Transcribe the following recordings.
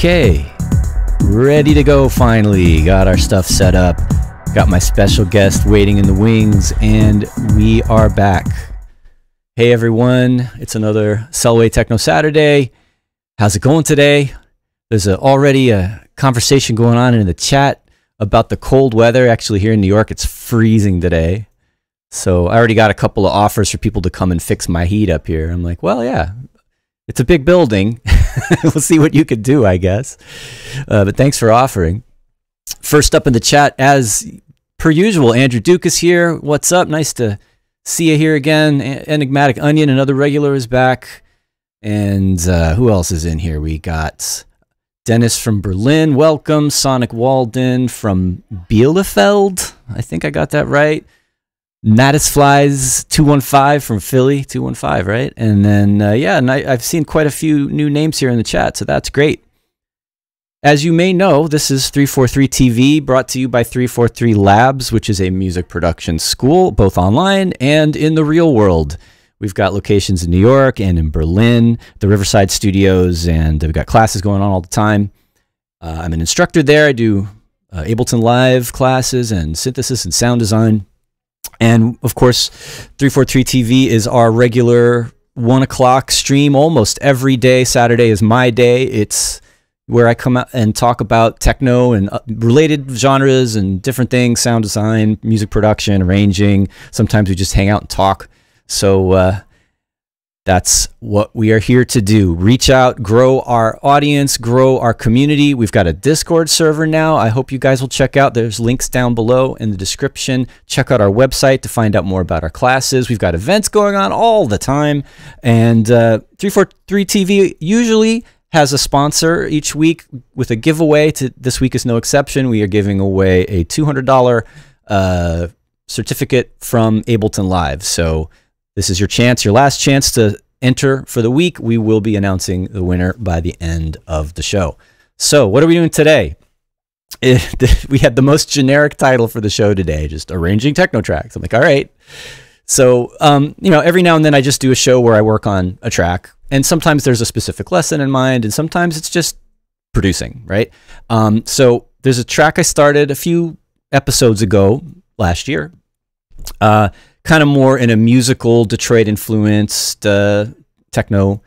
Okay, ready to go finally. Got our stuff set up. Got my special guest waiting in the wings, and we are back. Hey everyone, it's another Selway Techno Saturday. How's it going today? There's already a conversation going on in the chat about the cold weather. Actually, here in New York, it's freezing today. So I already got a couple of offers for people to come and fix my heat up here. I'm like, well, yeah, it's a big building. We'll see what you could do, I guess. But thanks for offering. First up in the chat, as per usual, Andrew Duke is here. What's up? Nice to see you here again. Enigmatic Onion, another regular, is back. And who else is in here? We got Dennis from Berlin. Welcome. Sonic Walden from Bielefeld. I think I got that right. Natisflies 215 from Philly, 215, right? And then, yeah, and I've seen quite a few new names here in the chat, so that's great. As you may know, this is 343 TV, brought to you by 343 Labs, which is a music production school, both online and in the real world. We've got locations in New York and in Berlin, the Riverside Studios, and we've got classes going on all the time. I'm an instructor there. I do Ableton Live classes and synthesis and sound design. And of course, 343 TV is our regular 1 o'clock stream almost every day. Saturday is my day. It's where I come out and talk about techno and related genres and different things, sound design, music production, arranging. Sometimes we just hang out and talk. So that's what we are here to do. Reach out, grow our audience, grow our community. We've got a Discord server now. I hope you guys will check out. There's links down below in the description. Check out our website to find out more about our classes. We've got events going on all the time. And 343 TV usually has a sponsor each week with a giveaway. This week is no exception. We are giving away a $200 certificate from Ableton Live. So this is your chance, your last chance to enter for the week. We will be announcing the winner by the end of the show. So what are we doing today? We had the most generic title for the show today, just arranging techno tracks. I'm like, all right. So, you know, every now and then I just do a show where I work on a track, and sometimes there's a specific lesson in mind, and sometimes it's just producing, right? So there's a track I started a few episodes ago last year, kind of more in a musical, Detroit-influenced techno,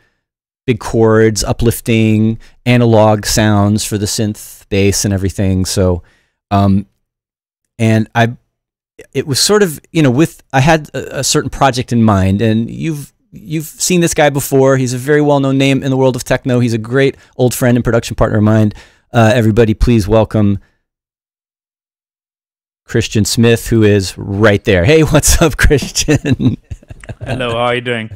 big chords, uplifting, analog sounds for the synth, bass, and everything. So, and it was sort of, you know, I had a certain project in mind, and you've seen this guy before. He's a very well-known name in the world of techno. He's a great old friend and production partner of mine. Everybody, please welcome Christian Smith, who is right there. Hey, what's up, Christian? Hello, how are you doing?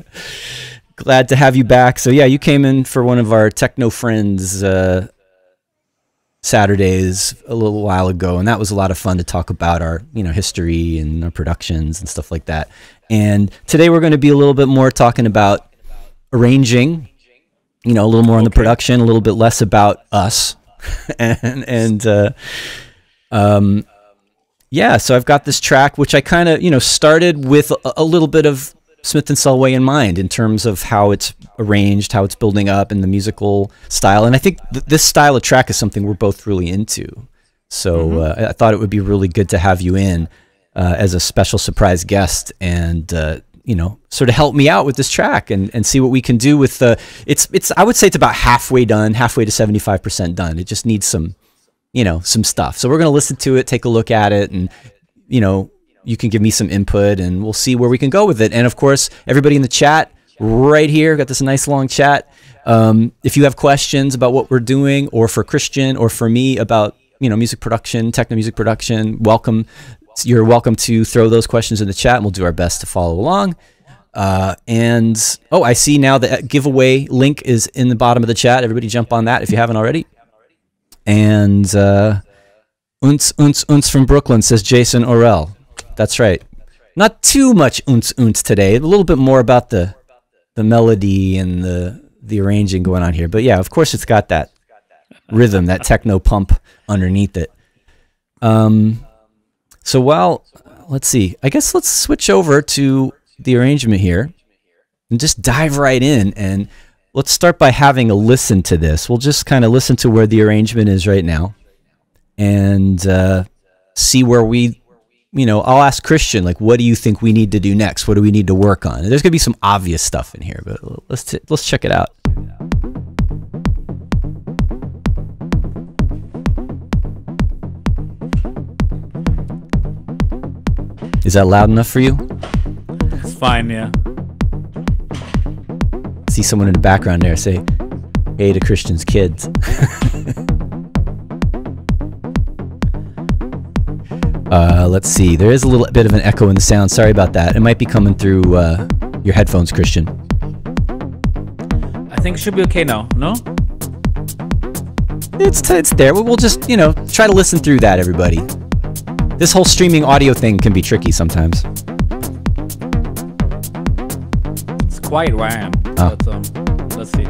Glad to have you back. So yeah, you came in for one of our Techno Friends Saturdays a little while ago, and that was a lot of fun to talk about our, you know, history and our productions and stuff like that. And today we're going to be a little bit more talking about arranging, you know, a little more on the production, a little bit less about us, yeah, so I've got this track, which I kind of, you know, started with a little bit of Smith and Selway in mind in terms of how it's arranged, how it's building up, and the musical style. And I think this style of track is something we're both really into. So I thought it would be really good to have you in as a special surprise guest and, you know, sort of help me out with this track and see what we can do with the, I would say it's about halfway done, halfway to 75% done. It just needs some, you know, some stuff. So we're going to listen to it, take a look at it, and, you know, you can give me some input and we'll see where we can go with it. And of course, everybody in the chat right here, got this nice long chat. If you have questions about what we're doing, or for Christian or for me about, you know, music production, techno music production, you're welcome to throw those questions in the chat and we'll do our best to follow along. And, oh, I see now the giveaway link is in the bottom of the chat. Everybody jump on that if you haven't already. And Unz from Brooklyn, says Jason Orell. That's right. Not too much Unz today. A little bit more about the melody and the arranging going on here. But yeah, of course it's got that rhythm, that techno pump underneath it. So while, let's see, I guess let's switch over to the arrangement here and just dive right in. And let's start by having a listen to this. We'll just kind of listen to where the arrangement is right now and see where we, I'll ask Christian, like, what do you think we need to do next? What do we need to work on? And there's going to be some obvious stuff in here, but let's check it out. Is that loud enough for you? It's fine, yeah. See someone in the background there say, hey to Christian's kids. Let's see. There is a little bit of an echo in the sound. Sorry about that. It might be coming through your headphones, Christian. I think it should be okay now, no? It's there. We'll just, try to listen through that, everybody. This whole streaming audio thing can be tricky sometimes. It's quiet where I am. Oh. But, let's see.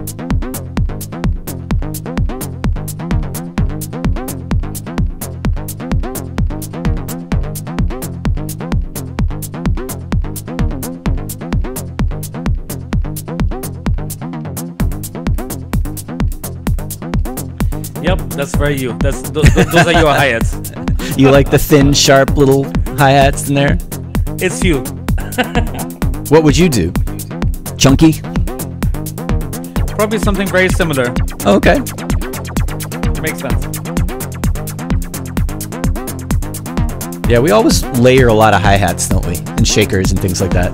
Yep, that's very you. Those are your hi-hats. You like the thin, sharp little hi-hats in there? It's you. What would you do? Chunky? Probably something very similar. Oh, okay. Makes sense. Yeah, we always layer a lot of hi-hats, don't we? And shakers and things like that.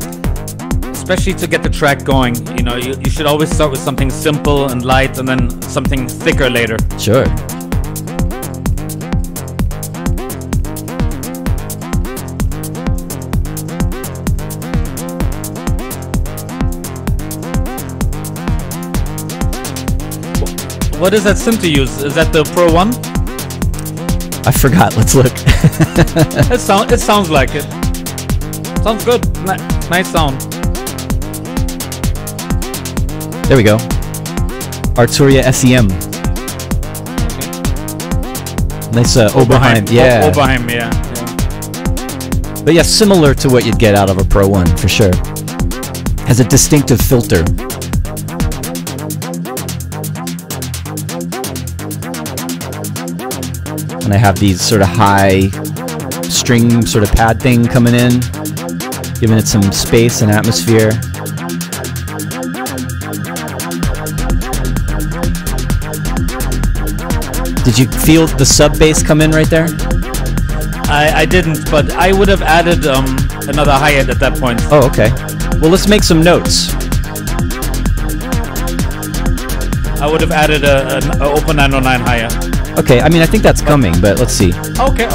Especially to get the track going. You should always start with something simple and light and then something thicker later. Sure. What is that synth to use? Is that the Pro 1? I forgot. Let's look. It sounds like it. Sounds good. Nice sound. There we go. Arturia SEM. Nice Oberheim. Yeah. Oberheim, yeah. But yeah, similar to what you'd get out of a Pro 1 for sure. Has a distinctive filter. And I have these sort of high string sort of pad thing coming in, giving it some space and atmosphere. Did you feel the sub bass come in right there? I didn't, but I would have added another hi-hat at that point. Oh, okay. Well, let's make some notes. I would have added an Open 909 hi-hat. Okay, I mean, I think that's coming, but let's see. Okay.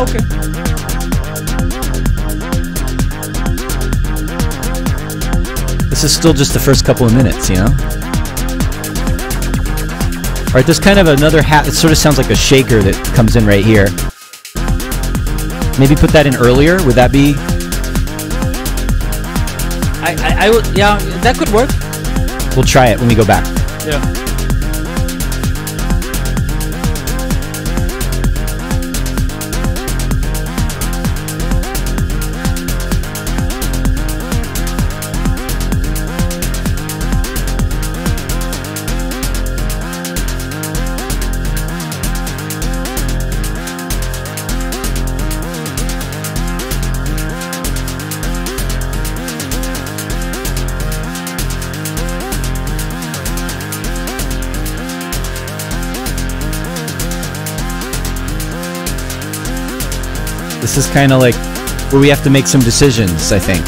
This is still just the first couple of minutes, All right, there's kind of another hat. It sort of sounds like a shaker that comes in right here. Maybe put that in earlier. Would that be? I would. Yeah, that could work. We'll try it when we go back. Yeah. This is kind of like where we have to make some decisions, I think.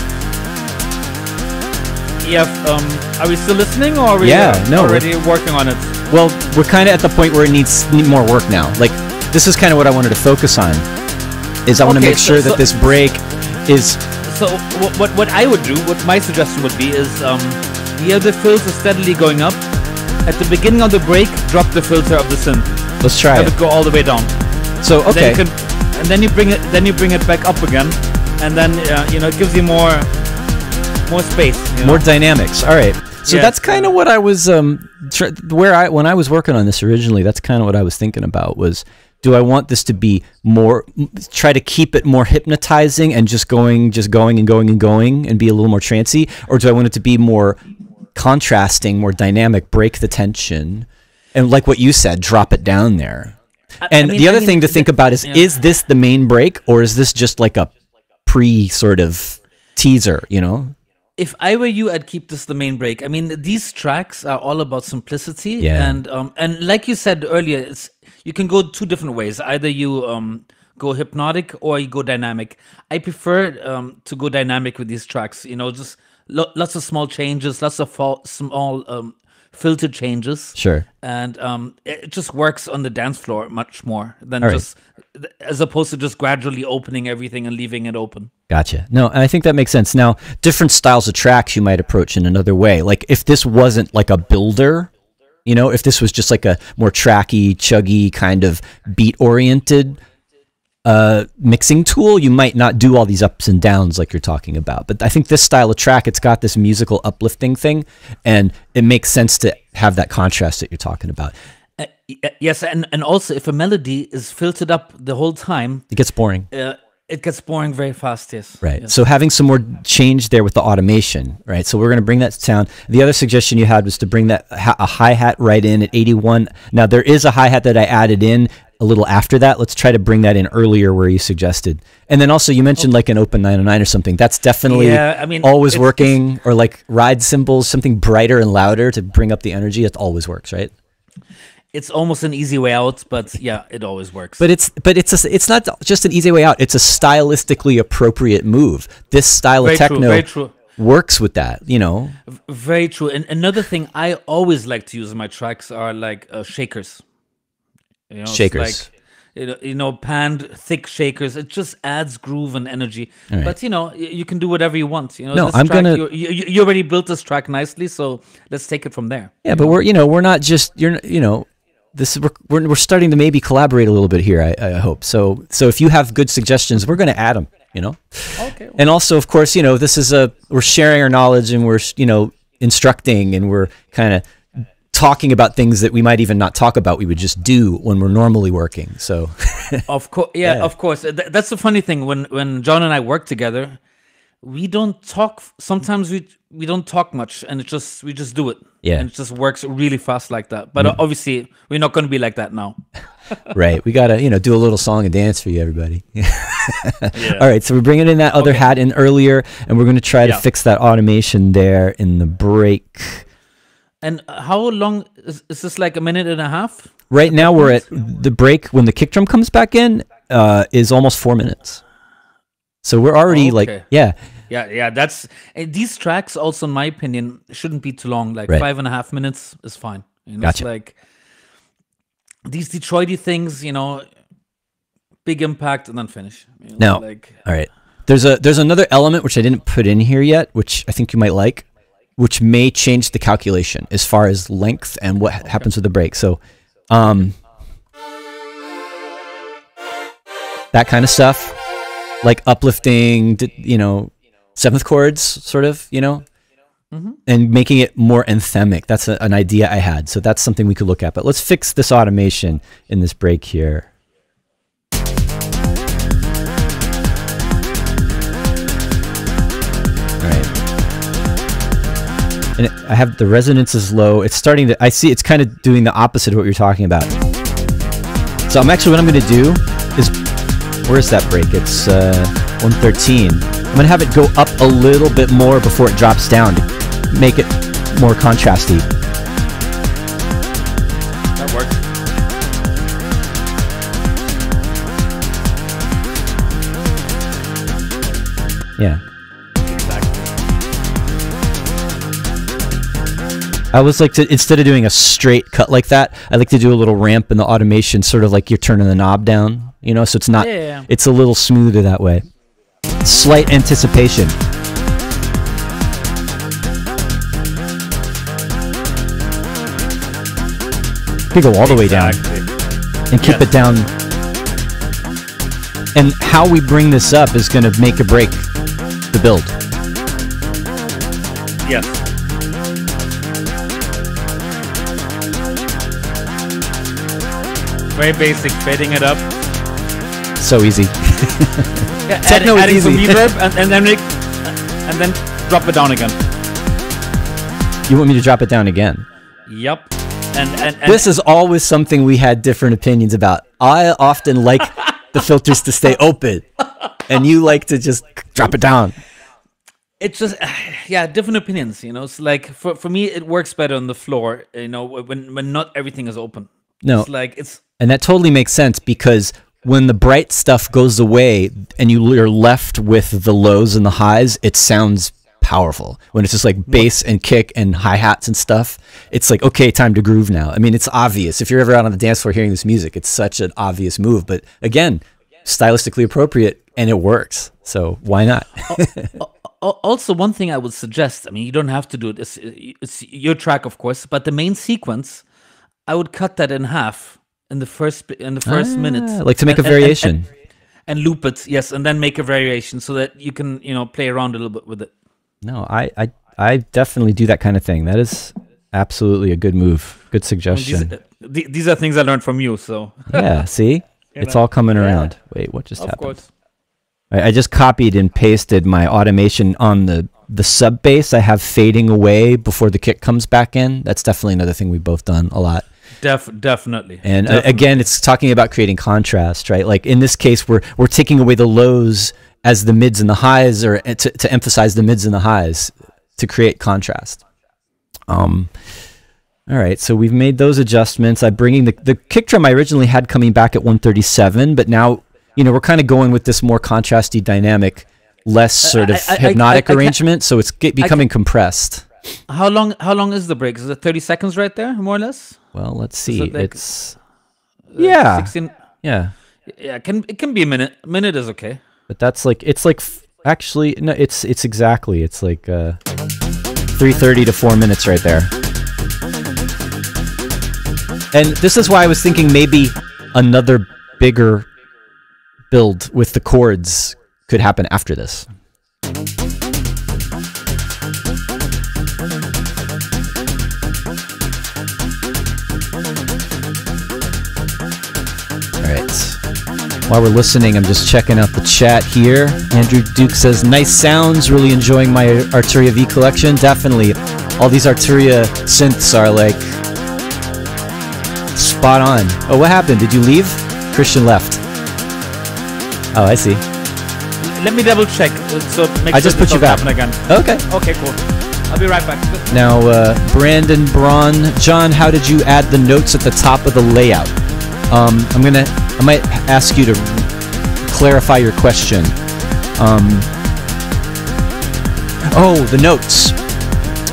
Yeah, are we still listening, or are we already working on it? Well, we're kind of at the point where it needs more work now. Like, this is kind of what I wanted to focus on. Is I want to make sure that this break is... So, what I would do, what my suggestion would be is, here the filter steadily going up. At the beginning of the break, drop the filter of the synth. Let's try it. Have it go all the way down. So, okay. And then you bring it back up again, and then it gives you more space, more dynamics. All right. So that's kind of what I was when I was working on this originally. That's kind of what I was thinking about was, do I want this to be more, try to keep it more hypnotizing and just going and going and going and be a little more trancy, or do I want it to be more contrasting, more dynamic, break the tension, and like what you said, drop it down there. And the other thing to think about is this the main break, or is this just like a pre sort of teaser, you know? If I were you, I'd keep this the main break. I mean, these tracks are all about simplicity, Yeah. and like you said earlier, you can go two different ways. Either you go hypnotic or you go dynamic. I prefer to go dynamic with these tracks. You know, just lots of small changes, lots of small filter changes. Sure. And it just works on the dance floor much more than All right. just as opposed to just gradually opening everything and leaving it open. Gotcha. No, I think that makes sense. Now, different styles of tracks you might approach in another way. Like if this wasn't like a builder, you know, if this was just like a more tracky, chuggy kind of beat-oriented mixing tool, you might not do all these ups and downs like you're talking about. But I think this style of track, it's got this musical uplifting thing, and it makes sense to have that contrast that you're talking about. Yes, and also if a melody is filtered up the whole time, It gets boring. it gets boring very fast. Yes. Right. Yes. So having some more change there with the automation, right? So we're going to bring that to town. The other suggestion you had was to bring that a hi-hat right in at 81. Now there is a hi-hat that I added in a little after that. Let's try to bring that in earlier where you suggested. And then also you mentioned like an open 909 or something. That's definitely always working, or like ride cymbals, something brighter and louder to bring up the energy. It always works, right? It's almost an easy way out, but yeah, it always works. But it's not just an easy way out. It's a stylistically appropriate move. This style of techno works with that, you know. Very true. And another thing I always like to use in my tracks are like shakers. You know, Shakers. Like, you know, panned thick shakers. It just adds groove and energy. Right. But you know, you can do whatever you want. You know, No, this I'm track, gonna. You already built this track nicely, so let's take it from there. Yeah, but we're not just this. We're starting to maybe collaborate a little bit here. I hope so. So if you have good suggestions, we're going to add them. You know. Okay. And also, of course, this is we're sharing our knowledge, and we're instructing, and we're kind of talking about things that we might even not talk about. We would just do when we're normally working. So. Of course, of course. That's the funny thing. When John and I work together, we don't talk. Sometimes we don't talk much, and we just do it. Yeah. And it just works really fast like that. But obviously, we're not going to be like that now. Right. We got to, do a little song and dance for you, everybody. All right. So we're bringing in that other hat in earlier, and we're going to try to fix that automation there in the break. And how long is this? Like a minute and a half? Right now we're at the break when the kick drum comes back in is almost 4 minutes. So we're already Yeah, that's these tracks also, in my opinion, shouldn't be too long. Like 5.5 minutes is fine. Gotcha. It's like these Detroity things, big impact and then finish. Now, all right. There's another element which I didn't put in here yet, which I think you might like, which may change the calculation as far as length and what happens with the break. So, that kind of stuff, like uplifting, seventh chords, sort of, and making it more anthemic. That's an idea I had. So that's something we could look at. But let's fix this automation in this break here. All right. And I have the resonance is low. It's starting to, I see it's kind of doing the opposite of what you're talking about. So what I'm going to do is, where's that break? It's 113. I'm going to have it go up a little bit more before it drops down to make it more contrasty. That works. Yeah. Exactly. I always like to, instead of doing a straight cut like that, I like to do a little ramp in the automation, sort of like you're turning the knob down, so it's not, it's a little smoother that way. Slight anticipation. You go all the way down and keep it down. And how we bring this up is going to make or break the build. Yes. Very basic, fading it up. So easy. Yeah, Techno is adding easy. some reverb and then drop it down again. You want me to drop it down again? Yep. And This is always something we had different opinions about. I often like the filters to stay open, and you like to just drop it down. it's just yeah, different opinions. It's like for me, it works better on the floor. When not everything is open. No, It's like it's and that totally makes sense because when the bright stuff goes away and you're left with the lows and the highs, it sounds powerful. When it's just like bass and kick and hi-hats and stuff, it's like, okay, time to groove now. I mean, it's obvious. If you're ever out on the dance floor hearing this music, it's such an obvious move. But again, stylistically appropriate, and it works. So why not? also one thing I would suggest. I mean, you don't have to do it. It's your track, of course, but the main sequence, I would cut that in half in the first minute, Like to make a variation. and loop it. Yes, and then make a variation so that you can play around a little bit with it. No, I definitely do that kind of thing. That is absolutely a good move. Good suggestion. These are things I learned from you. So Yeah, see? It's all coming around. Wait, what just of happened? course. I just copied and pasted my automation on the sub bass. I have fading away before the kick comes back in. That's definitely another thing we've both done a lot. Definitely. And Definitely. Again, it's talking about creating contrast, right? Like in this case, we're taking away the lows as the mids and the highs, or to emphasize the mids and the highs to create contrast. All right, so we've made those adjustments. I'm bringing the kick drum I originally had coming back at 137, but now we're kind of going with this more contrasty dynamic, less sort of hypnotic arrangement. So it's becoming compressed. How long is the break? Is it 30 seconds right there, more or less? Well, let's see. it like, It's 16. yeah. Yeah, it can be a minute. A minute is okay. But that's like actually no, it's exactly, it's like 3:30 to 4 minutes right there. And this is why I was thinking maybe another bigger build with the chords could happen after this. All right. While we're listening, I'm just checking out the chat here. Andrew Duke says, nice sounds, really enjoying my Arturia V collection. Definitely. All these Arturia synths are like spot on. Oh, what happened? Did you leave? Christian left. Oh, I see. Let me double check. So make I sure just put this you back. doesn't happen again. Okay. Okay, cool. I'll be right back. Now, Brandon Braun. John, how did you add the notes at the top of the layout? I might ask you to clarify your question. Oh, the notes.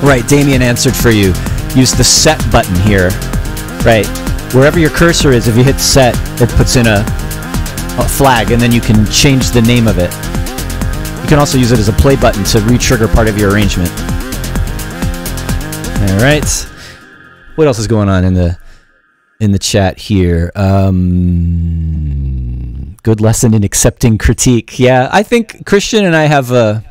Right, Damien answered for you. Use the set button here. Right, wherever your cursor is, if you hit set, it puts in a flag, and then you can change the name of it. You can also use it as a play button to re-trigger part of your arrangement. All right. What else is going on in the chat here? Good lesson in accepting critique. Yeah, I think Christian and I have a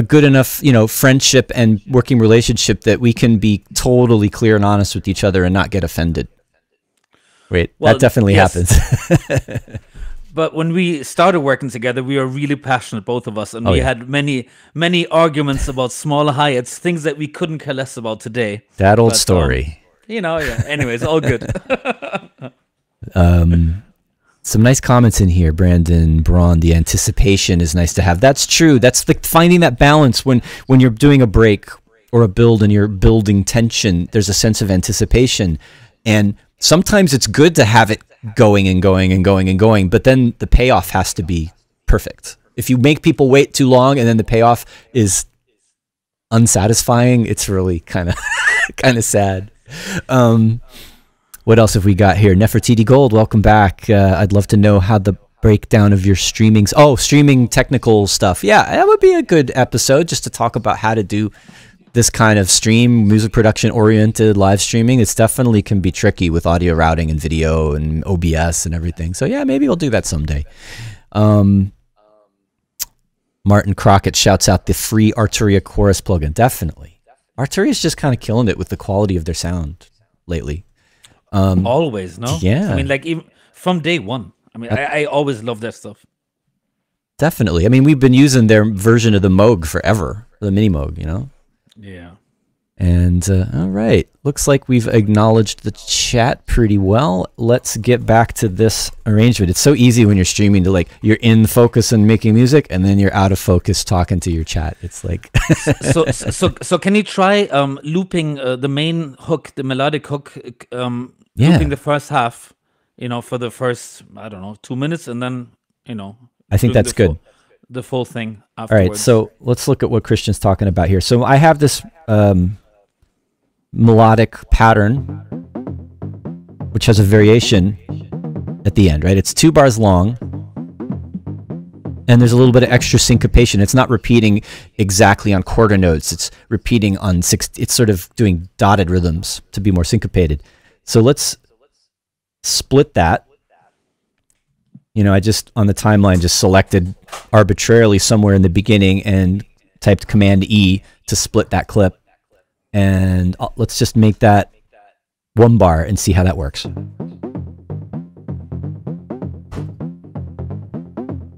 good enough, friendship and working relationship that we can be totally clear and honest with each other and not get offended. Wait, Well, that definitely yes. happens. But when we started working together, we were really passionate, both of us, and we yeah. had many arguments about smaller hi-hats, things that we couldn't care less about today. That old But, story. Yeah. Anyways, all good. Some nice comments in here, Brandon Braun. The anticipation is nice to have. That's true. That's like finding that balance when you're doing a break or a build and you're building tension. There's a sense of anticipation, and sometimes it's good to have it going and going and going and going, but then the payoff has to be perfect. If you make people wait too long and then the payoff is unsatisfying, it's really kind of sad. What else have we got here? Nefertiti Gold, welcome back. I'd love to know how the breakdown of your streamings. Oh, streaming technical stuff. Yeah, that would be a good episode just to talk about how to do this kind of stream, music production oriented live streaming. It's definitely can be tricky with audio routing and video and OBS and everything. So yeah, maybe we'll do that someday. Martin Crockett shouts out the free Arturia Chorus plugin. Definitely. Arturia's just kind of killing it with the quality of their sound lately. Always, no? Yeah. I mean, like, even from day one. I mean, I always love their stuff. Definitely. I mean, we've been using their version of the Moog forever, the Mini Moog, Yeah. And all right, looks like we've acknowledged the chat pretty well. Let's get back to this arrangement. It's so easy when you're streaming to, like, you're in focus and making music, and then you're out of focus talking to your chat. It's like so can you try looping the main hook, the melodic hook, Yeah. looping the first half, for the first, I don't know, 2 minutes, and then I think doing that's good. The full thing All afterwards. right, so let's look at what Christian's talking about here. So I have this melodic pattern, which has a variation at the end, right? It's 2 bars long, and there's a little bit of extra syncopation. It's not repeating exactly on quarter notes. It's repeating on it's sort of doing dotted rhythms to be more syncopated. So let's split that. I just, on the timeline, just selected arbitrarily somewhere in the beginning and typed Command E to split that clip. And let's just make that 1 bar and see how that works.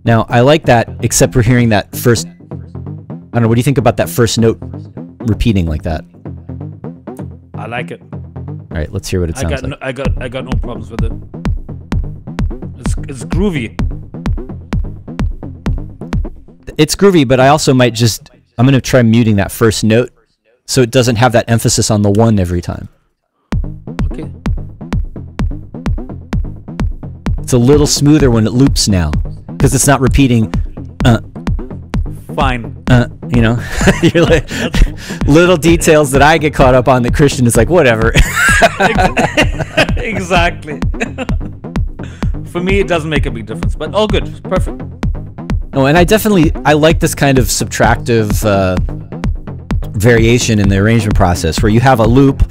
Now, I like that, except for hearing that first, I don't know, what do you think about that first note repeating like that? I like it. All right, let's hear what it sounds like. I got no problems with it. It's groovy. It's groovy, but I also might just, I'm going to try muting that first note so it doesn't have that emphasis on the 1 every time. Okay. It's a little smoother when it loops now, because it's not repeating, Fine. You're like, little details that I get caught up on that Christian is like, whatever. Exactly. For me, it doesn't make a big difference, but all good. Perfect. No, and I like this kind of subtractive variation in the arrangement process where you have a loop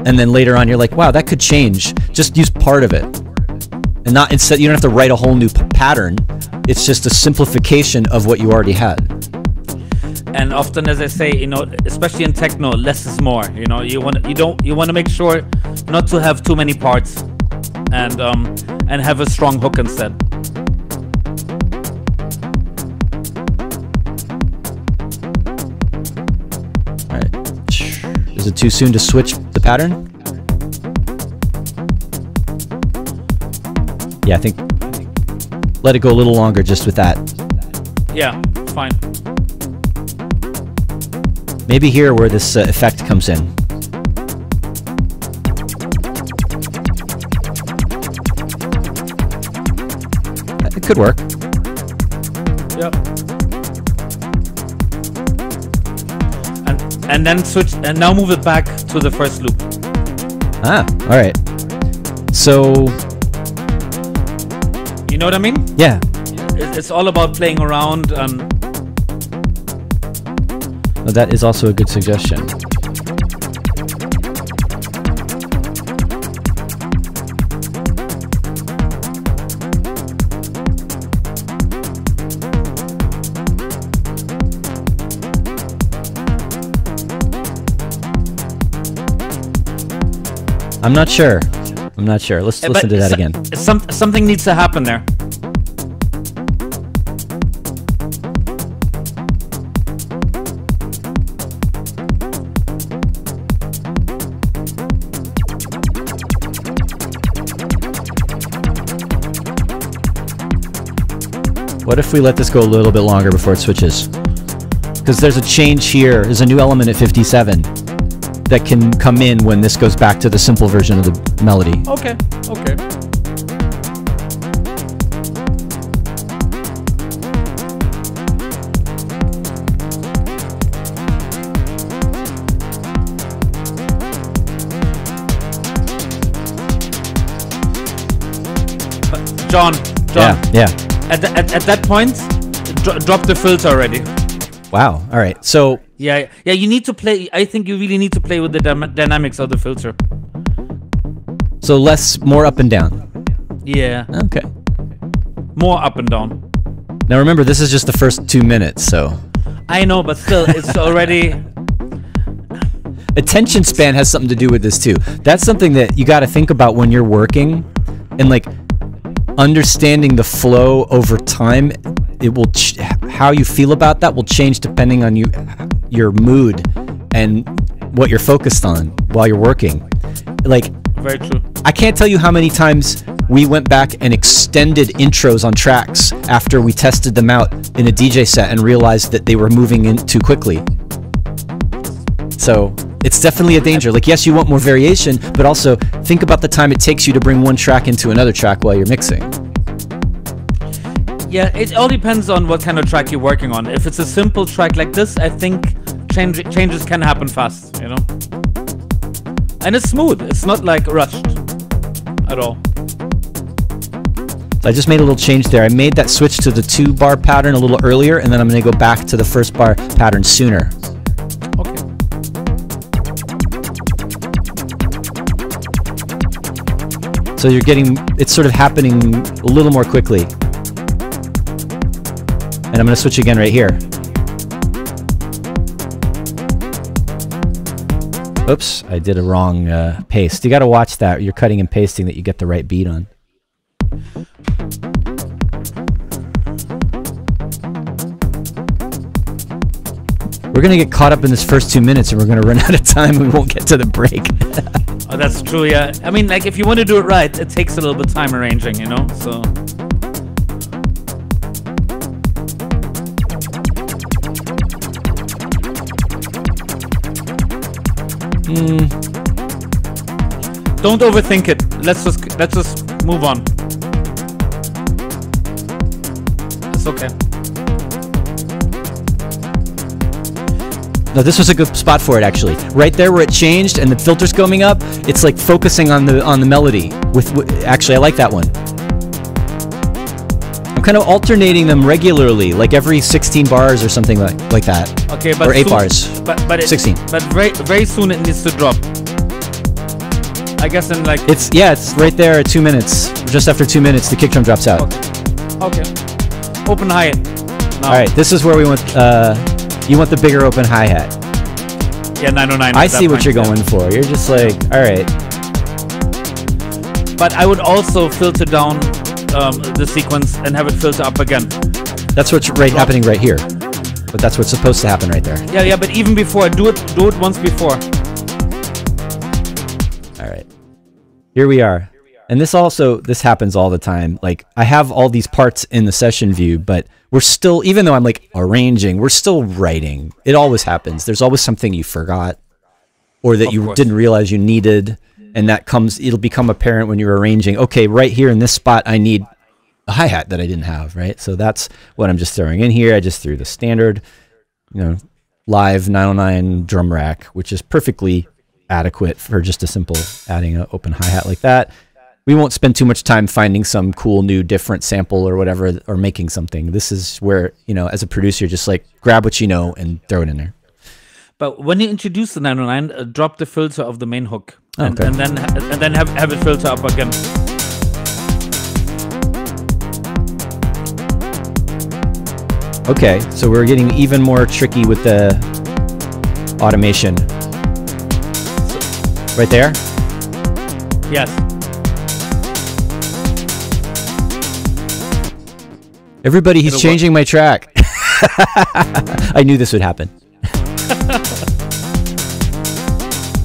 and then later on you're like, wow, that could change. Just use part of it. And not instead, you don't have to write a whole new pattern. It's just a simplification of what you already had. And often, as I say, especially in techno, less is more. You want to make sure not to have too many parts, and have a strong hook instead. All right. Is it too soon to switch the pattern? Yeah, I think let it go a little longer just with that. Yeah, fine. Maybe here where this effect comes in. It could work. Yep. And then switch, and now move it back to the first loop. Ah, all right. So, you know what I mean? Yeah. It's all about playing around. Well, that is also a good suggestion. I'm not sure. Let's listen to that again. Something needs to happen there. What if we let this go a little bit longer before it switches? Because there's a change here. There's a new element at 57 that can come in when this goes back to the simple version of the melody. Okay. John. Yeah. At that point, drop the filter already. Wow. All right. So yeah. You need to play. I think you really need to play with the dynamics of the filter. So more up and down. Yeah. Okay. More up and down. Now remember, this is just the first 2 minutes, so. I know, but still, it's already. Attention span has something to do with this too. That's something that you got to think about when you're working, and like understanding the flow over time. It will how you feel about that will change depending on your mood and what you're focused on while you're working. Like, Very true. I can't tell you how many times we went back and extended intros on tracks after we tested them out in a DJ set and realized that they were moving in too quickly. So it's definitely a danger. Like, yes, you want more variation, but also think about the time it takes you to bring one track into another track while you're mixing. Yeah, it all depends on what kind of track you're working on. If it's a simple track like this, I think changes can happen fast, you know? And it's smooth. It's not like rushed at all. So I just made a little change there. I made that switch to the 2-bar pattern a little earlier, and then I'm going to go back to the first bar pattern sooner. Okay. So you're getting, it's sort of happening a little more quickly. And I'm going to switch again right here. Oops, I did a wrong paste. You got to watch that. You're cutting and pasting that you get the right beat on. We're going to get caught up in this first 2 minutes and we're going to run out of time and we won't get to the break. Oh, that's true, yeah. I mean, like, if you want to do it right, it takes a little bit of time arranging, you know? So... Don't overthink it. Let's just move on. It's okay. No, this was a good spot for it actually. Right there where it changed and the filter's coming up, it's like focusing on the melody. Actually, I like that one. I'm kind of alternating them regularly, like every 16 bars or something like that. Okay, but or 8 bars. But 16. But very soon it needs to drop. I guess in like... It's right there at 2 minutes. Just after 2 minutes, the kick drum drops out. Okay. Open hi-hat. All right, this is where we want... you want the bigger open hi-hat. Yeah, 909. I see what you're going for. You're just like, all right. But I would also filter down the sequence and have it filter up again. That's what's happening right here. But that's what's supposed to happen right there. Yeah, but even before, do it once before. All right. Here we are. And this happens all the time. Like, I have all these parts in the session view, but we're still, even though I'm like arranging, we're still writing. It always happens. There's always something you forgot or that you didn't realize you needed. And it'll become apparent when you're arranging. Okay, right here in this spot, I need a hi-hat that I didn't have, right? So that's what I'm just throwing in here. I just threw the standard, live 909 drum rack, which is perfectly adequate for just a simple adding an open hi-hat like that. We won't spend too much time finding some cool new different sample or whatever, or making something. This is where, as a producer, just like grab what you know and throw it in there. But when you introduce the 909, drop the filter of the main hook, and okay. and then have it filter up again. Okay, so we're getting even more tricky with the automation. Right there? Yes. Everybody, he's changing my track. I knew this would happen.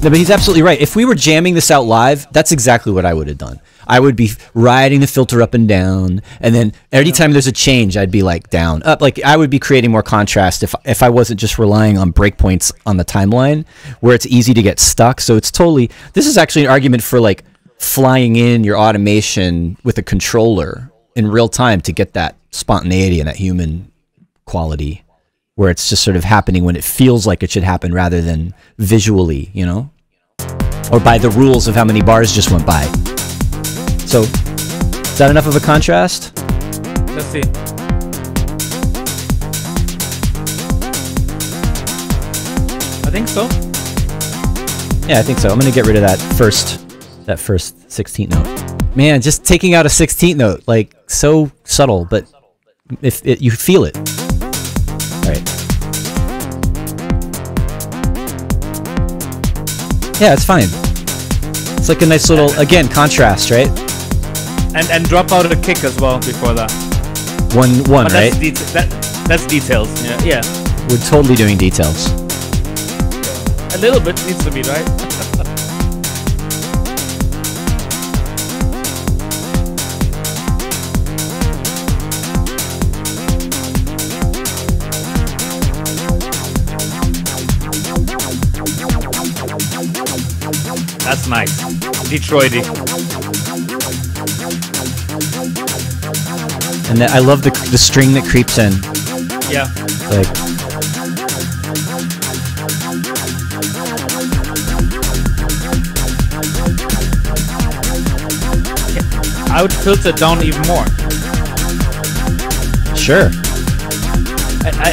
No, but he's absolutely right. If we were jamming this out live, that's exactly what I would have done. I would be riding the filter up and down, and then every time there's a change, I'd be like down, up. Like I would be creating more contrast if I wasn't just relying on breakpoints on the timeline where it's easy to get stuck. So it's totally, this is actually an argument for like flying in your automation with a controller in real time to get that spontaneity and that human quality, where it's just sort of happening when it feels like it should happen rather than visually, or by the rules of how many bars just went by. So, is that enough of a contrast? Let's see. I think so. Yeah, I think so. I'm gonna get rid of that first 16th note. Man, just taking out a 16th note, like so subtle, but if you feel it. All right. Yeah, it's fine. It's like a nice little, again, contrast, right? And drop out a kick as well before that. One, but right? That's details. Yeah. We're totally doing details. A little bit needs to be, right? That's nice. Detroity. And I love the string that creeps in. Yeah. Like, I would filter it down even more. sure.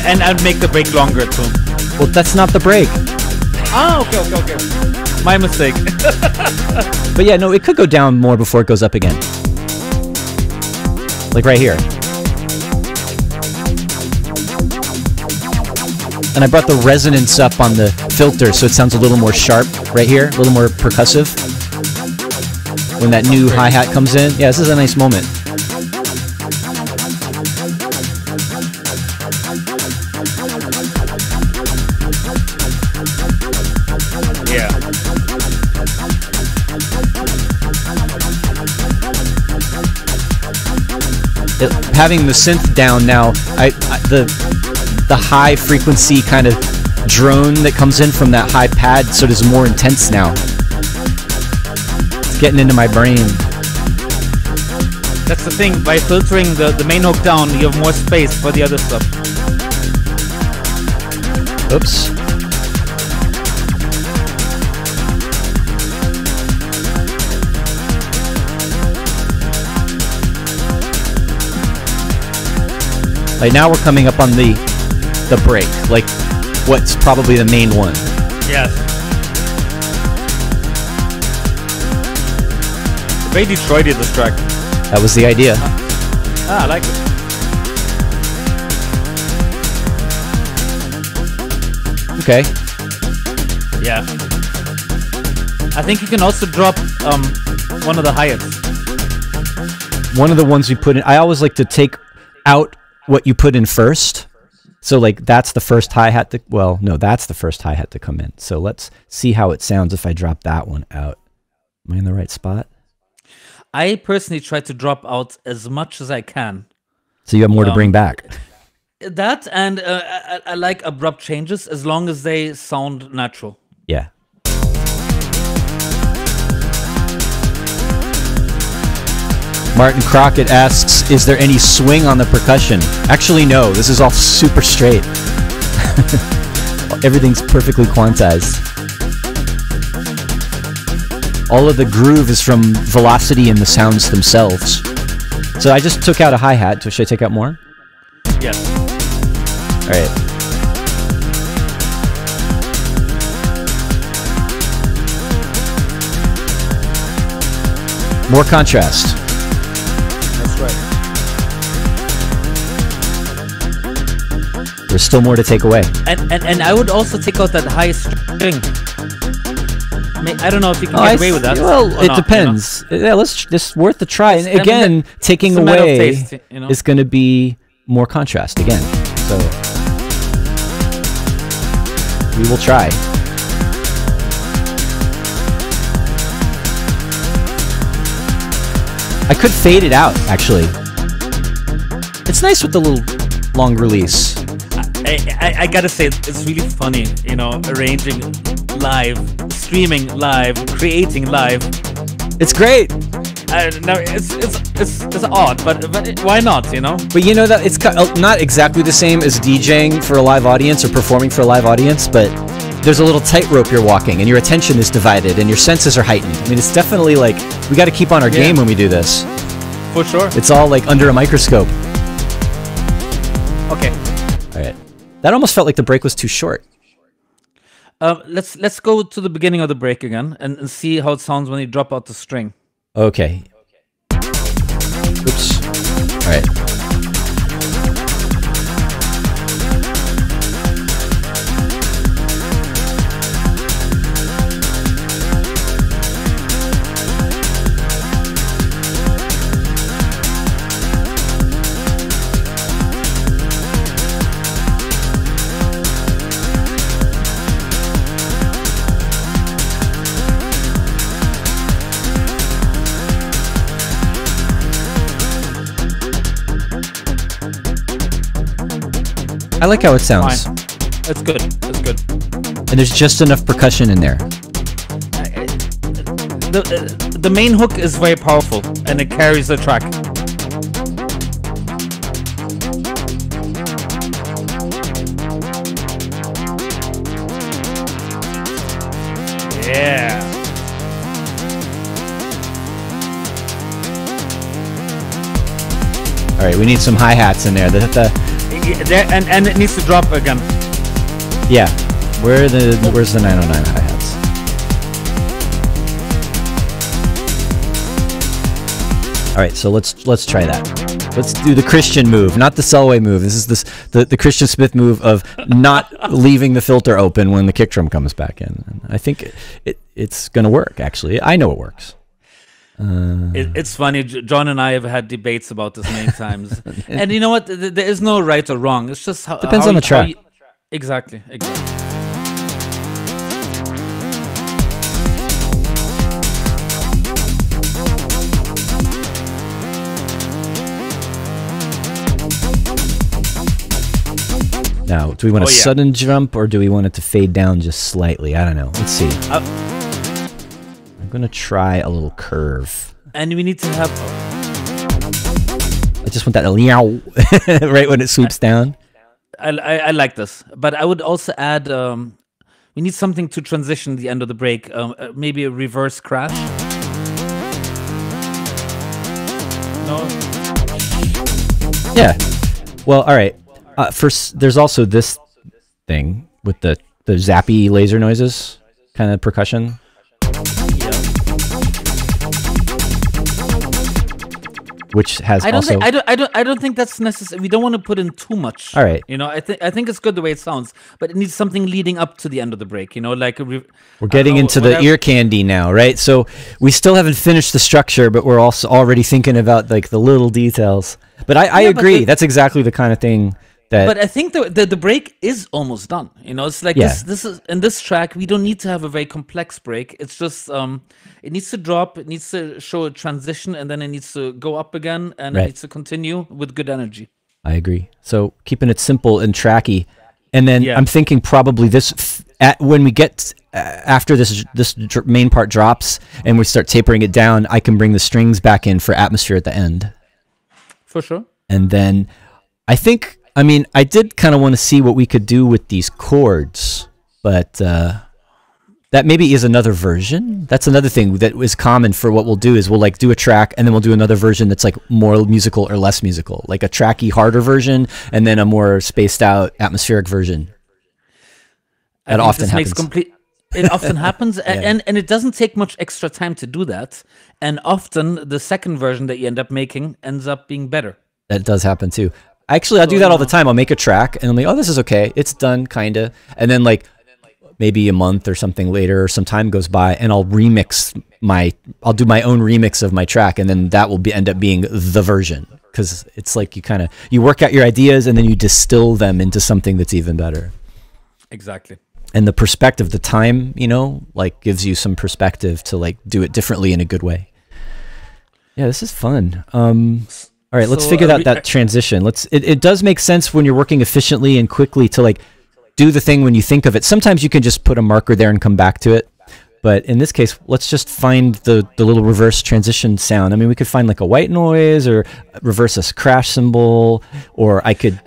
And I'd make the break longer too. Well, that's not the break. Ah, okay. My mistake. But yeah, no, it could go down more before it goes up again. Like right here. And I brought the resonance up on the filter so it sounds a little more sharp right here, a little more percussive. When that new hi-hat comes in. Yeah, this is a nice moment. Yeah. Having the synth down now, the high frequency kind of drone that comes in from that high pad sort of is more intense now. It's getting into my brain. That's the thing, by filtering the main hook down, you have more space for the other stuff. Oops. Like now we're coming up on the break, like what's probably the main one. Yes. Very Detroit this track. That was the idea. I like it. Okay. Yeah. I think you can also drop one of the hi-hats. One of the ones we put in, I always like to take out what you put in first. So like that's the first hi-hat to, well, no, that's the first hi-hat to come in. So let's see how it sounds if I drop that one out. Am I in the right spot? I personally try to drop out as much as I can. So you have more to bring back. That and I like abrupt changes as long as they sound natural. Yeah. Martin Crockett asks, is there any swing on the percussion? Actually, no. This is all super straight. Everything's perfectly quantized. All of the groove is from velocity in the sounds themselves. So I just took out a hi-hat. Should I take out more? Yes. All right. More contrast. That's right. There's still more to take away. And I would also take out that high string. I don't know if you can get away with that. Well, it not, depends. You know? Yeah, it's worth a try. And again, taking it's a matter of away taste, you know? is going to be more contrast again. So we will try. I could fade it out, actually. It's nice with the little long release. I gotta say, it's really funny, you know, arranging live, streaming live, creating live. It's great. No, it's odd, but why not, you know? But you know that it's not exactly the same as DJing for a live audience or performing for a live audience, but there's a little tightrope you're walking and your attention is divided and your senses are heightened. I mean, it's definitely like, we got to keep on our game when we do this. For sure. It's all like under a microscope. Okay. All right. That almost felt like the break was too short. Let's go to the beginning of the break again and see how it sounds when you drop out the string. Okay. Oops. All right. I like how it sounds. Fine. That's good. That's good. And there's just enough percussion in there. The main hook is very powerful, and it carries the track. Yeah. All right, we need some hi-hats in there. And it needs to drop again. Yeah. Where's the 909 hi-hats? All right, so let's try that. Let's do the Christian move, not the Selway move. This is the Christian Smith move of not leaving the filter open when the kick drum comes back in. And I think it's going to work, actually. I know it works. It's funny. John and I have had debates about this many times. And you know what? There is no right or wrong. It's just how... Depends on the track. Exactly. Now, do we want a sudden jump or do we want it to fade down just slightly? I don't know. Let's see. I'm going to try a little curve. And we need to have... I just want that right when it swoops down. I like this. But I would also add... we need something to transition the end of the break. Maybe a reverse crash. No? Yeah. Well, all right. First, there's also this thing with the zappy laser noises, kind of percussion. Which has I don't think that's necessary. We don't want to put in too much. All right. You know, I think it's good the way it sounds, but it needs something leading up to the end of the break. You know, like we're getting into the ear candy now, right? So we still haven't finished the structure, but we're also already thinking about like the little details. But I agree. That's exactly the kind of thing. But I think the break is almost done. You know, it's like this is in this track. We don't need to have a very complex break. It's just it needs to drop. It needs to show a transition, and then it needs to go up again, and it needs to continue with good energy. I agree. So keeping it simple and tracky, and then I'm thinking probably this when we get after this main part drops and we start tapering it down, I can bring the strings back in for atmosphere at the end. For sure. And then I think. I mean, I did kind of want to see what we could do with these chords, but that maybe is another version. That's another thing that is common for what we'll do is we'll like do a track and then we'll do another version that's like more musical or less musical, like a tracky, harder version and then a more spaced out atmospheric version. That often happens. It often happens, and it doesn't take much extra time to do that. And often the second version that you end up making ends up being better. That does happen too. Actually, I'll do that all the time. I'll make a track, and I'm like, oh, this is okay. It's done, kind of. And then, like, maybe a month or something later, or some time goes by, and I'll I'll do my own remix of my track, and then that will end up being the version. Because it's like you work out your ideas, and then you distill them into something that's even better. Exactly. And the perspective, the time, you know, like, gives you some perspective to, like, do it differently in a good way. Yeah, this is fun. All right, let's figure out that transition. It does make sense when you're working efficiently and quickly to like do the thing when you think of it. Sometimes you can just put a marker there and come back to it. But in this case, let's just find the little reverse transition sound. I mean, we could find like a white noise or reverse a crash cymbal, or I could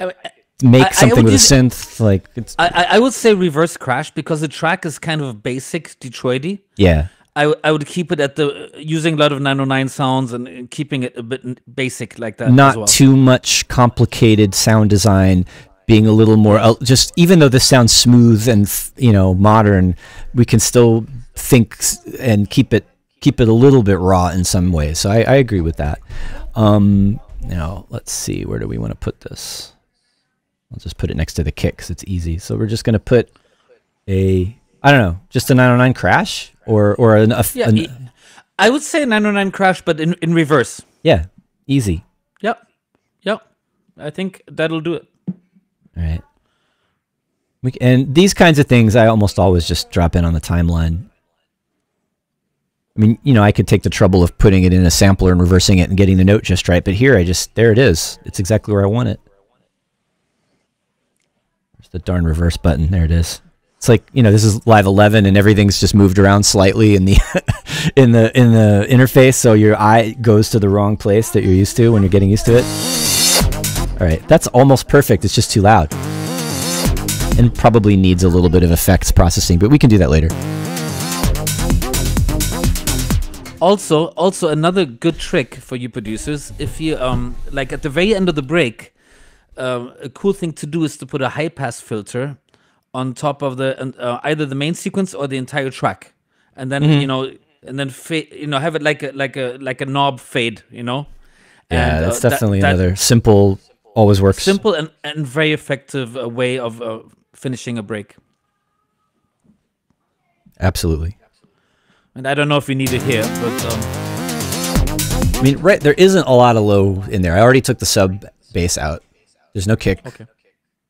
make something with a synth. Like I would say reverse crash because the track is kind of basic Detroit-y. Yeah. I would keep it at using a lot of 909 sounds and keeping it a bit basic like that. Not as well. Too much complicated sound design, being a little more just even though this sounds smooth and modern, we can still think and keep it a little bit raw in some ways. So I agree with that. Now let's see, where do we want to put this? I'll just put it next to the kick because it's easy. So we're just going to put I don't know, just a 909 crash or I would say 909 crash, but in reverse. Yeah, easy. Yep. I think that'll do it. All right. And these kinds of things, I almost always just drop in on the timeline. I mean, I could take the trouble of putting it in a sampler and reversing it and getting the note just right, but here there it is. It's exactly where I want it. There's the darn reverse button. There it is. It's like, you know, this is Live 11 and everything's just moved around slightly in the in the interface, so your eye goes to the wrong place that you're used to when you're getting used to it. All right, that's almost perfect. It's just too loud. And probably needs a little bit of effects processing, but we can do that later. Also another good trick for you producers, if you like at the very end of the break, a cool thing to do is to put a high pass filter on top of the either the main sequence or the entire track, and then you know, and then have it like a knob fade, you know. Yeah, and, that's definitely another simple, always works. Simple and very effective way of finishing a break. Absolutely. And I don't know if we need it here, but I mean, right, there isn't a lot of low in there. I already took the sub bass out. There's no kick. okay.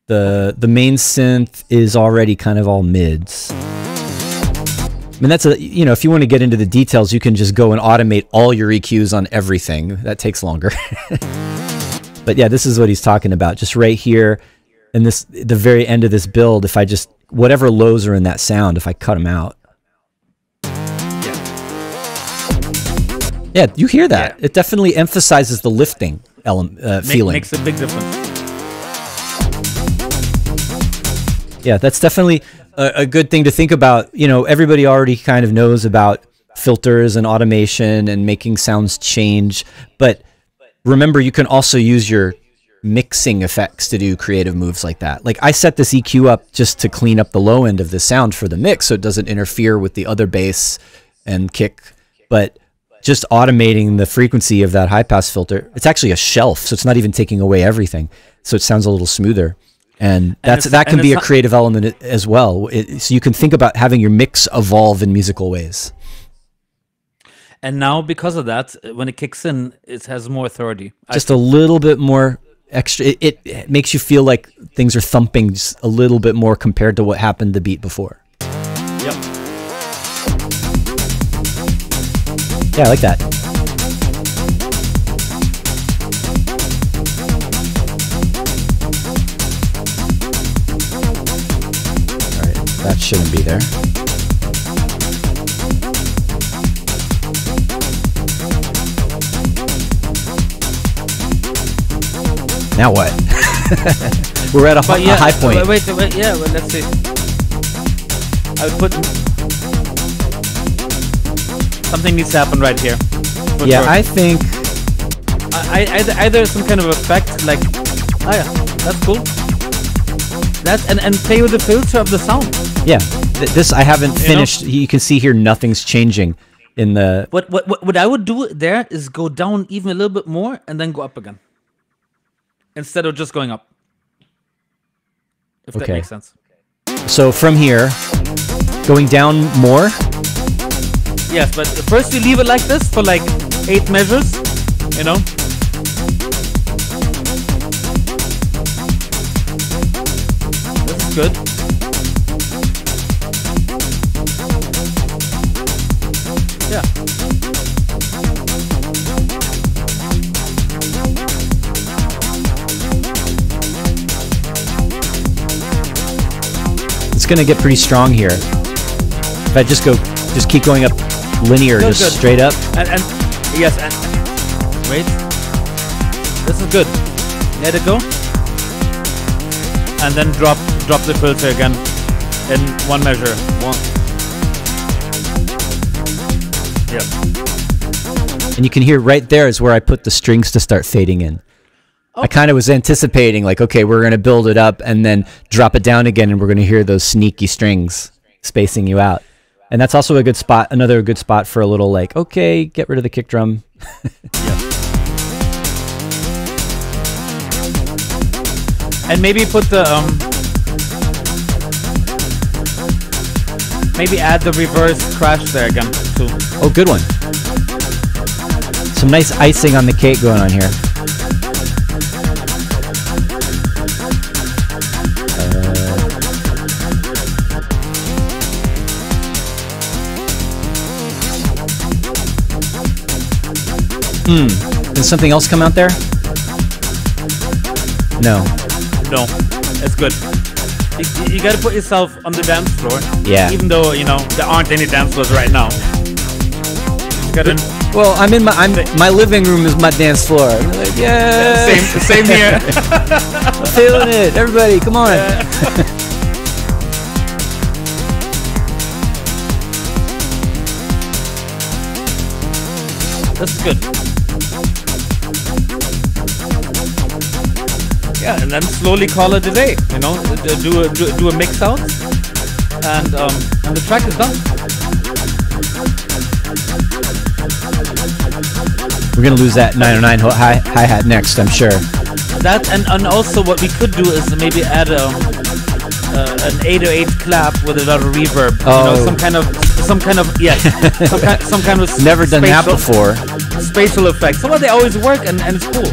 The main synth is already kind of all mids. I mean, that's you know, if you want to get into the details, you can just go and automate all your EQs on everything. That takes longer. But yeah, this is what he's talking about. Just right here, in the very end of this build, if I just, whatever lows are in that sound, if I cut them out. Yeah, you hear that. Yeah. It definitely emphasizes the lifting element, feeling. Makes a big difference. Yeah, that's definitely a good thing to think about. You know, everybody already kind of knows about filters and automation and making sounds change. But remember, you can also use your mixing effects to do creative moves like that. Like, I set this EQ up just to clean up the low end of the sound for the mix so it doesn't interfere with the other bass and kick. But just automating the frequency of that high pass filter, it's actually a shelf, so it's not even taking away everything. So it sounds a little smoother. And that can be a creative element as well. So you can think about having your mix evolve in musical ways. And now, because of that, when it kicks in, it has more authority. Just a little bit more extra. It makes you feel like things are thumping just a little bit more compared to what happened the beat before. Yep. Yeah, I like that. All right, that shouldn't be there. Now what? We're at a high point. Wait, yeah, well, let's see. I would put... Something needs to happen right here. Yeah, sure. I think... Either some kind of effect, like... Oh yeah, that's cool. And play with the filter of the sound. Yeah, this I haven't finished. You can see here nothing's changing in the... What I would do there is go down even a little bit more and then go up again. Instead of just going up. If that makes sense. So from here, going down more? Yes, but first you leave it like this for like 8 measures, you know? This is good. Yeah. It's gonna get pretty strong here. If I just keep going up linear, good. Straight up. And yes, and wait. This is good. Let it go. And then drop the filter again in one measure. Yep. And you can hear right there is where I put the strings to start fading in. I kind of was anticipating, like, okay, we're going to build it up and then drop it down again, and we're going to hear those sneaky strings spacing you out. And that's also a good spot, another good spot for a little, like, okay, get rid of the kick drum. And maybe put the, maybe add the reverse crash there again, too. Oh, good one. Some nice icing on the cake going on here. Did something else come out there? No. No, it's good. You got to put yourself on the dance floor. Yeah. Even though there aren't any dance floors right now. You gotta, Well, my living room is my dance floor. I'm like, yeah. same here. I'm feeling it. Everybody, come on. This is good. Yeah, and then slowly call it a day. Do a mix out, and the track is done. We're gonna lose that 909 hi-hat next, I'm sure. That and also what we could do is maybe add an 808 clap with a lot of reverb. Oh. Some kind of some kind of Never done that before. Spatial effects. Well, they always work, and it's cool.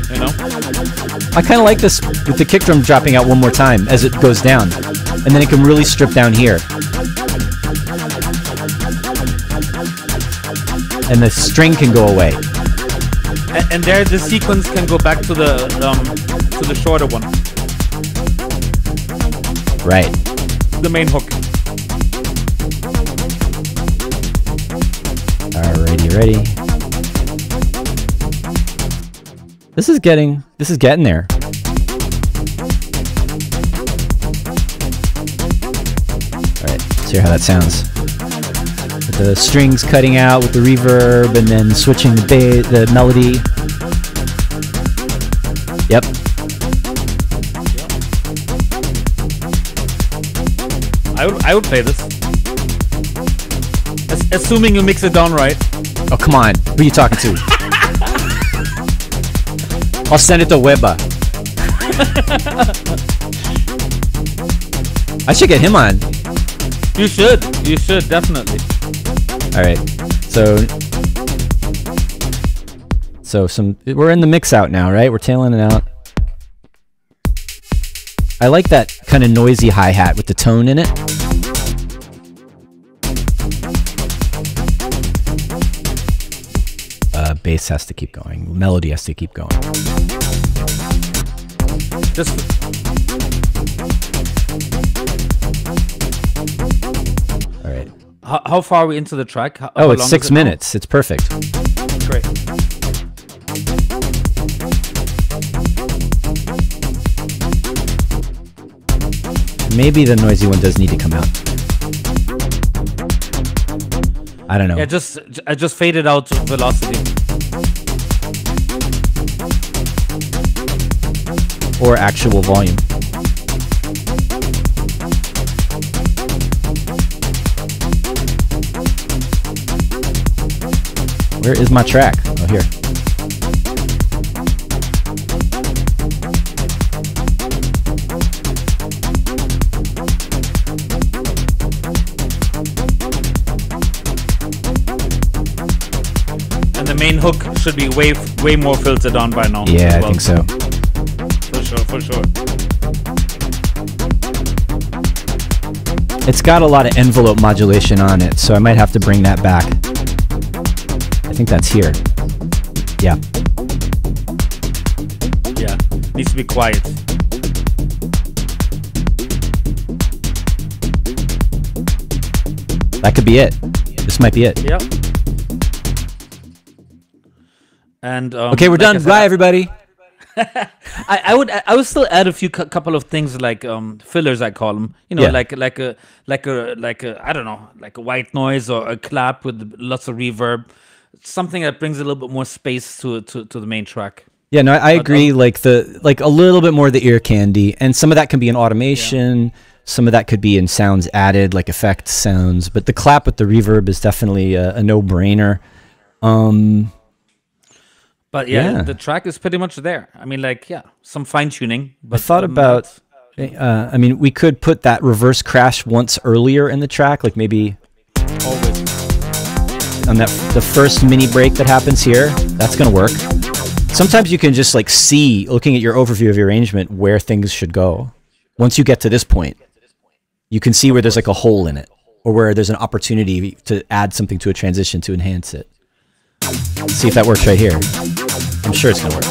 I kind of like this with the kick drum dropping out one more time as it goes down, and then it can really strip down here. And the string can go away. And there, the sequence can go back to the shorter one. Right. The main hook. Alrighty, ready. This is getting there. Alright, let's hear how that sounds. With the strings cutting out with the reverb and then switching the melody. Yep. I would play this. Assuming you mix it down right. Oh, come on. Who are you talking to? I'll send it to Weba. I should get him on. You should, definitely. Alright, so we're in the mix out now, right? We're tailing it out. I like that kind of noisy hi-hat with the tone in it. Bass has to keep going. Melody has to keep going. Alright. How far are we into the track? Oh, it's 6 minutes. It's perfect. Great. Maybe the noisy one does need to come out. I don't know. Yeah, I just faded out to velocity. Or actual volume. Where is my track? Oh, here. And the main hook should be way more filtered on by now. Yeah, I think so. For sure. It's got a lot of envelope modulation on it, so I might have to bring that back. I think that's here. Yeah. Yeah, needs to be quiet. That could be it. This might be it. Yeah. And okay, we're done. Bye, everybody. I would still add a few couple of things like fillers, I call them. Yeah. like a I don't know, like a white noise or a clap with lots of reverb, something that brings a little bit more space to the main track. Yeah, no, I agree. Like a little bit more of the ear candy, and some of that can be in automation. Yeah. Some of that could be in sounds added, like effect sounds. But the clap with the reverb is definitely a no-brainer. But yeah, the track is pretty much there. I mean, like, yeah, some fine tuning. But I thought about, I mean, we could put that reverse crash once earlier in the track, like maybe always on the first mini break that happens here. That's gonna work. Sometimes you can just like see, looking at your overview of your arrangement, where things should go. Once you get to this point, you can see where there's like a hole in it, or where there's an opportunity to add something to a transition to enhance it. Let's see if that works right here. I'm sure it's gonna work.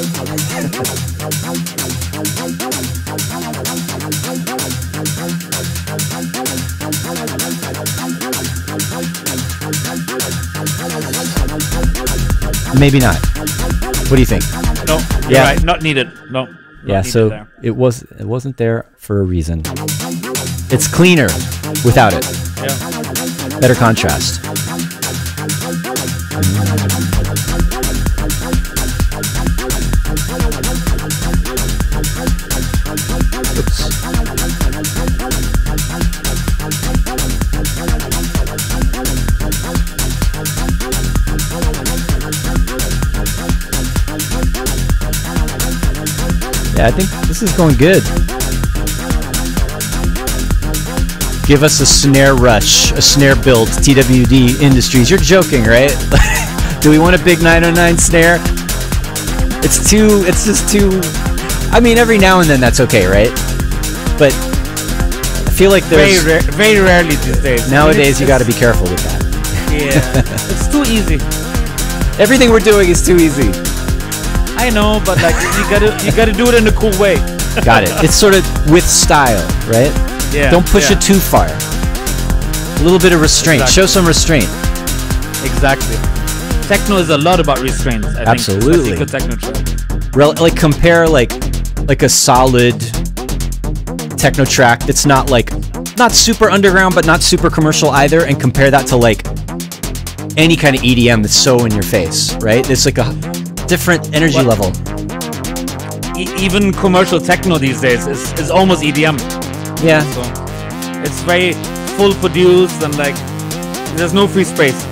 maybe not. What do you think? No, you're Yeah. right. Not needed. No. not Yeah, needed so there. it wasn't there for a reason. It's cleaner without it. Yeah. Better contrast. Oops. Yeah, I think this is going good. Give us a snare rush, a snare build, TWD Industries. You're joking, right? Do we want a big 909 snare? It's just too, I mean, every now and then that's okay, right? But I feel like there's, Very rarely these days. nowadays you got to be careful with that. Yeah. It's too easy. Everything we're doing is too easy. I know, but like you gotta do it in a cool way. Got it. It's sort of with style, right? Yeah. Don't push yeah. it too far. A little bit of restraint. Exactly. Show some restraint. Exactly. Techno is a lot about restraint. I think, Absolutely. especially good techno track. Like compare like a solid techno track that's not super underground but not super commercial either, and compare that to like any kind of EDM that's so in your face, right? It's like a different energy level. Even commercial techno these days is almost EDM. Yeah. So it's very full produced and like there's no free space.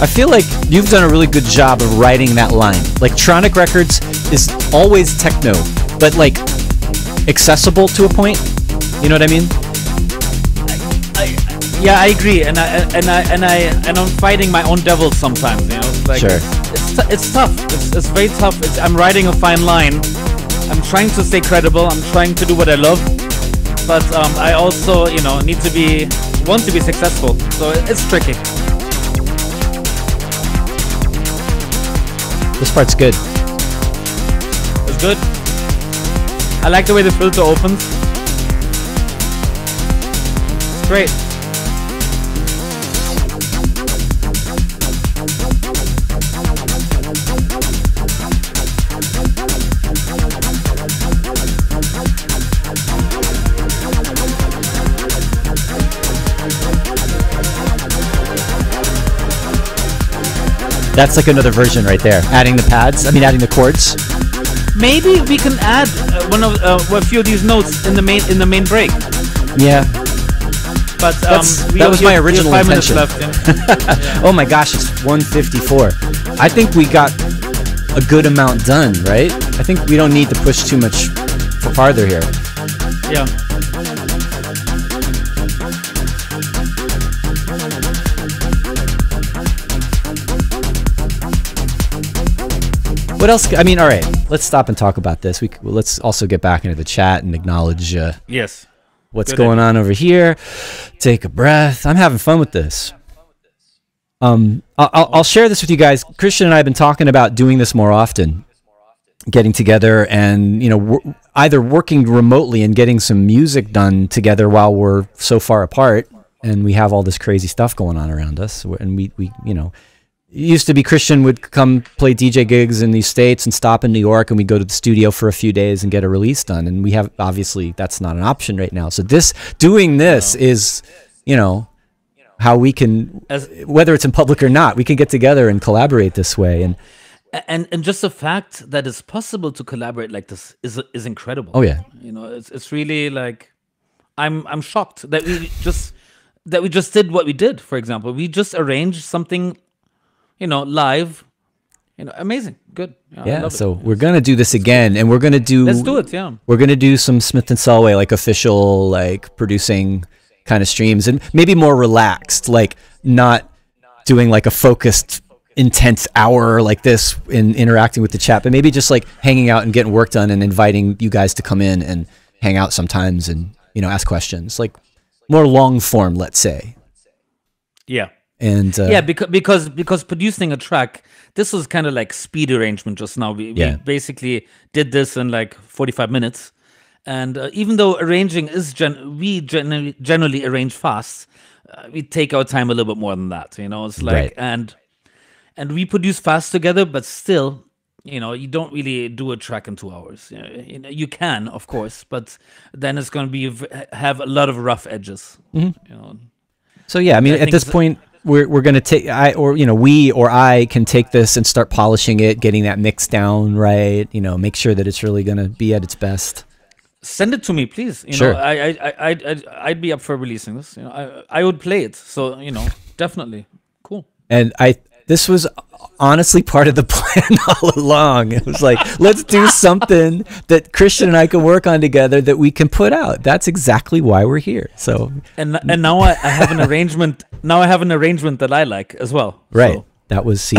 I feel like you've done a really good job of writing that line. Like Tronic Records is always techno, but like accessible to a point. You know what I mean? Yeah, I agree, and I'm fighting my own devils sometimes. You know, it's like Sure. it's tough. It's very tough. I'm riding a fine line. I'm trying to stay credible. I'm trying to do what I love, but I also want to be successful. So it's tricky. This part's good. It's good. I like the way the filter opens. It's great. That's like another version right there. Adding the pads. I mean, adding the chords. Maybe we can add a few of these notes in the main break. Yeah. But that was my original we have 5 minutes intention. left. Yeah. Oh my gosh, it's 1:54. I think we got a good amount done, right? I think we don't need to push too much farther here. Yeah. What else? I mean, all right. Let's stop and talk about this. Let's also get back into the chat and acknowledge Yes. what's Good going on over here. Take a breath. I'm having fun with this. I'll share this with you guys. Christian and I have been talking about doing this more often, getting together and either working remotely and getting some music done together while we're so far apart, and we have all this crazy stuff going on around us. And we it used to be Christian would come play DJ gigs in these States and stop in New York, and we'd go to the studio for a few days and get a release done. And we have, obviously, that's not an option right now. So doing this is, how we can, whether it's in public or not, we can get together and collaborate this way. And just the fact that it's possible to collaborate like this is incredible. Oh yeah. It's really like I'm shocked that we just did what we did. For example, we just arranged something live, amazing, good. I Yeah, love it. so we're gonna do this again, and we're gonna do. Let's do it. Yeah, We're gonna do some Smith and Selway, like official, like producing kind of streams, and maybe more relaxed, like not doing like a focused, intense hour like this in interacting with the chat, but maybe just like hanging out and getting work done, and inviting you guys to come in and hang out sometimes, and ask questions, like more long form, let's say. yeah. And Yeah, because producing a track, this was kind of like speed arrangement just now. We basically did this in like 45 minutes. And even though arranging is we generally arrange fast, we take our time a little bit more than that. It's like Right. and we produce fast together, but still, you don't really do a track in 2 hours. You can, of course, but then it's going to have a lot of rough edges. So yeah, I mean, I at think this point, we're gonna take we or I can take this and start polishing it, getting that mix down right. Make sure that it's really gonna be at its best. Send it to me, please. Sure. I'd be up for releasing this. I would play it. So definitely cool. And this was honestly part of the plan all along. It was like, let's do something that Christian and I can work on together that we can put out. That's exactly why we're here. So And now I have an arrangement. Now I have an arrangement that I like as well. right, So, that was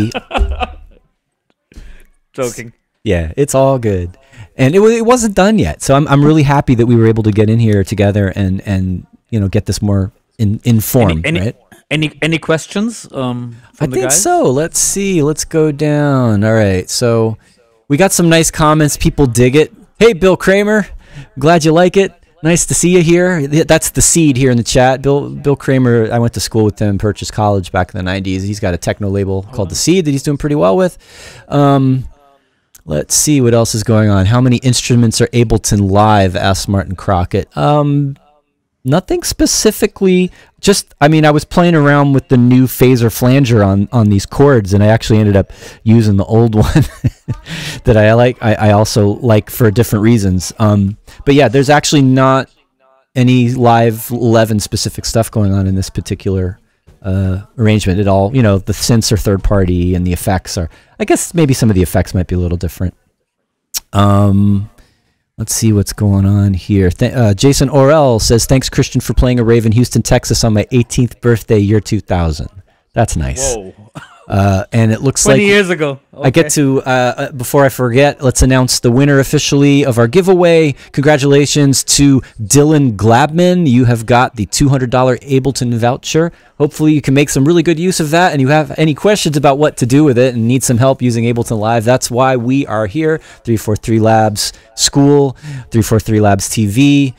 joking. yeah, it's all good. And it wasn't done yet. So I'm really happy that we were able to get in here together and get this more in form, right? Any questions from I the think guys? so. Let's see. Let's go down. All right. So we got some nice comments. People dig it. Hey, Bill Kramer. Glad you like it. Nice to see you here. That's the Seed here in the chat. Bill Kramer, I went to school with him, Purchase College back in the 90s. He's got a techno label called The Seed that he's doing pretty well with. Let's see what else is going on. How many instruments are Ableton Live? Asked Martin Crockett. Nothing specifically. I was playing around with the new phaser flanger on these chords, and I actually ended up using the old one that I like. I also like for different reasons. But yeah, there's actually not any Live 11 specific stuff going on in this particular arrangement at all. The synths are third party, and the effects are. I guess maybe some of the effects might be a little different. Let's see what's going on here. Jason Orell says, thanks, Christian, for playing a rave in Houston, Texas on my 18th birthday, year 2000. That's nice. Whoa. And it looks 20 like years ago. I get to, before I forget, let's announce the winner officially of our giveaway. Congratulations to Dylan Glabman. You have got the $200 Ableton voucher. Hopefully you can make some really good use of that, and you have any questions about what to do with it and need some help using Ableton Live. That's why we are here. 343 Labs School, 343 Labs TV,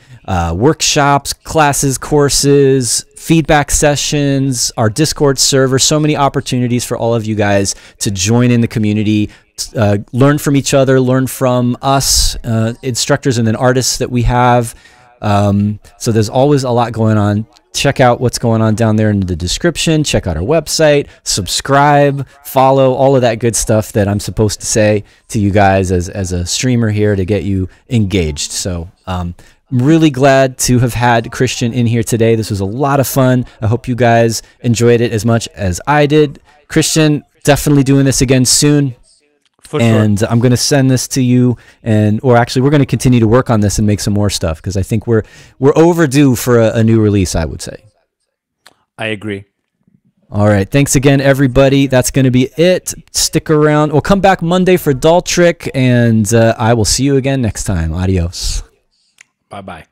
workshops, classes, courses, feedback sessions, our Discord server, so many opportunities for all of you guys to join in the community, learn from each other, learn from us, instructors and then artists that we have. So there's always a lot going on. Check out what's going on down there in the description. Check out our website, subscribe, follow, all of that good stuff that I'm supposed to say to you guys as a streamer here to get you engaged. So I'm really glad to have had Christian in here today. This was a lot of fun. I hope you guys enjoyed it as much as I did. Christian, definitely doing this again soon. For And sure. I'm going to send this to you, or actually we're going to continue to work on this and make some more stuff, because I think we're overdue for a new release, I would say. I agree. All right. Thanks again, everybody. That's going to be it. Stick around. We'll come back Monday for Daltrick, and I will see you again next time. Adios. Bye-bye.